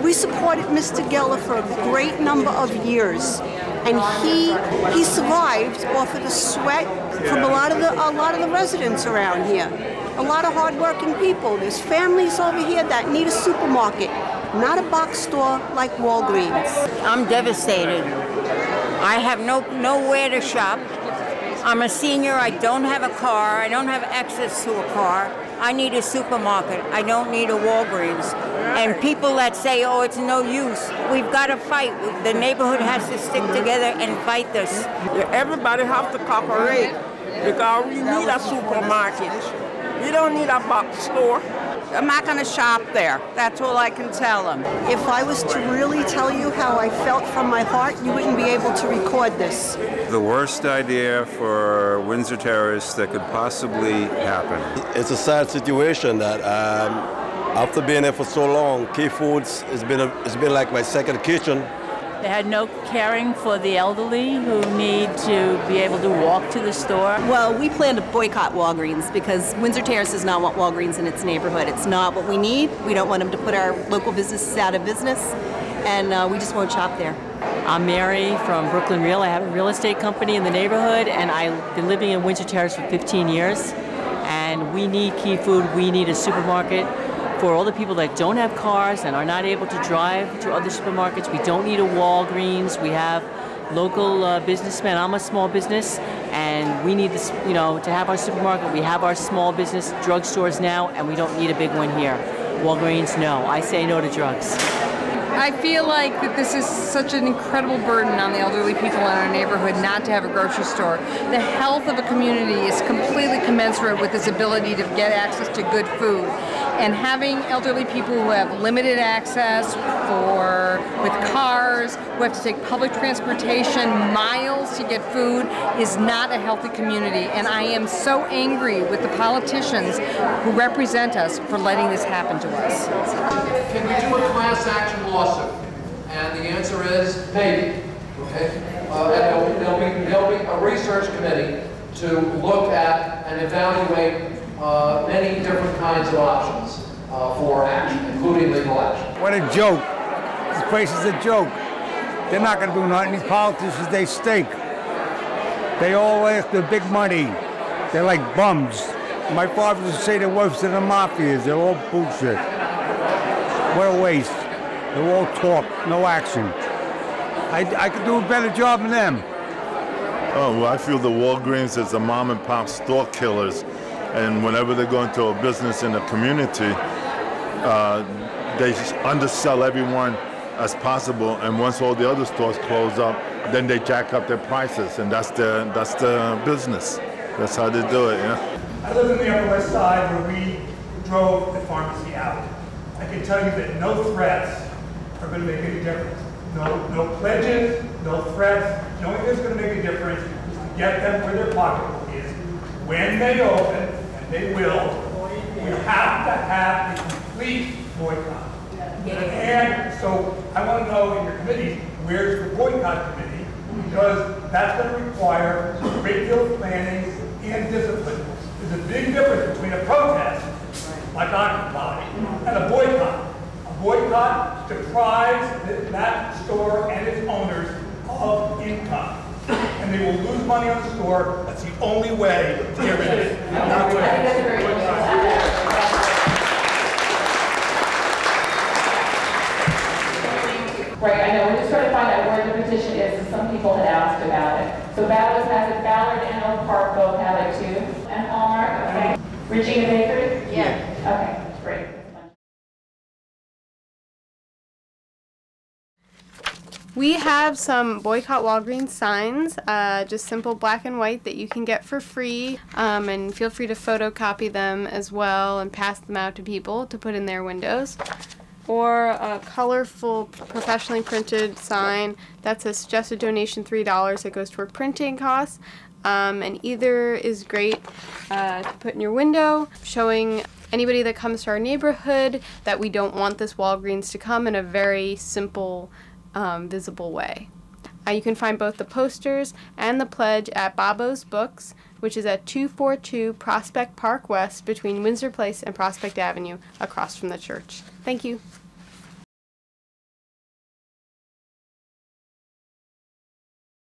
We supported Mr. Geller for a great number of years, and he survived off of the sweat from a lot of the residents around here. A lot of hardworking people. There's families over here that need a supermarket, not a box store like Walgreens. I'm devastated. I have nowhere to shop. I'm a senior. I don't have a car. I don't have access to a car. I need a supermarket. I don't need a Walgreens. And people that say, oh, it's no use, we've got to fight. The neighborhood has to stick together and fight this. Everybody has to cooperate because we need a supermarket. We don't need a box store. I'm not going to shop there. That's all I can tell them. If I was to really tell you how I felt from my heart, you wouldn't be able to record this. The worst idea for Windsor Terrace that could possibly happen. It's a sad situation that after being there for so long, Key Foods it's been like my second kitchen. They had no caring for the elderly who need to be able to walk to the store. Well, we plan to boycott Walgreens because Windsor Terrace does not want Walgreens in its neighborhood. It's not what we need. We don't want them to put our local businesses out of business, and we just won't shop there. I'm Mary from Brooklyn Real. I have a real estate company in the neighborhood, and I've been living in Windsor Terrace for 15 years. And we need Key Food. We need a supermarket. For all the people that don't have cars and are not able to drive to other supermarkets, we don't need a Walgreens. We have local businessmen. I'm a small business, and we need this, to have our supermarket. We have our small business drugstores now, and we don't need a big one here. Walgreens, no. I say no to drugs. I feel like that this is such an incredible burden on the elderly people in our neighborhood not to have a grocery store. The health of a community is completely commensurate with its ability to get access to good food. And having elderly people who have limited access with cars, who have to take public transportation miles to get food is not a healthy community. And I am so angry with the politicians who represent us for letting this happen to us. Can we do a class action lawsuit? And the answer is maybe. Okay? And there'll be a research committee to look at and evaluate many different kinds of options for action, including legal action. What a joke. This place is a joke. They're not going to do nothing. These politicians, they stink. They all after big money. They're like bums. My father used to say they're worse than the mafias. They're all bullshit. What a waste. They're all talk, no action. I could do a better job than them. Oh, well, I feel the Walgreens is the mom and pop store killers. And whenever they go into a business in a community, they undersell everyone as possible. And once all the other stores close up, then they jack up their prices, and that's the business. That's how they do it. Yeah. I live in the Upper West Side where we drove the pharmacy out. I can tell you that no threats are going to make any difference. No pledges, no threats. The only thing that's going to make a difference is to get them where their pocketbook is. When they open, and they will, we have to have a complete boycott. And so I want to know in your committees, where's the boycott committee? Because that's going to require a great deal of planning and discipline. There's a big difference between a protest, like Occupy, and a boycott. A boycott deprives that store and its owners of income. And they will lose money on the store. That's the only way to get rid of it. Right, I know. We're just trying to find out where the petition is, and some people had asked about it. So Ballard has it. Ballard and Oak Park both have it too. And Hallmark, okay. Regina Bakery? Yeah. Okay, great. We have some Boycott Walgreens signs, just simple black and white that you can get for free, and feel free to photocopy them as well and pass them out to people to put in their windows. Or a colorful, professionally printed sign that says suggested donation $3 that goes toward printing costs, and either is great to put in your window, showing anybody that comes to our neighborhood that we don't want this Walgreens to come in a very simple, visible way. You can find both the posters and the pledge at Bobo's Books, which is at 242 Prospect Park West between Windsor Place and Prospect Avenue, across from the church. Thank you.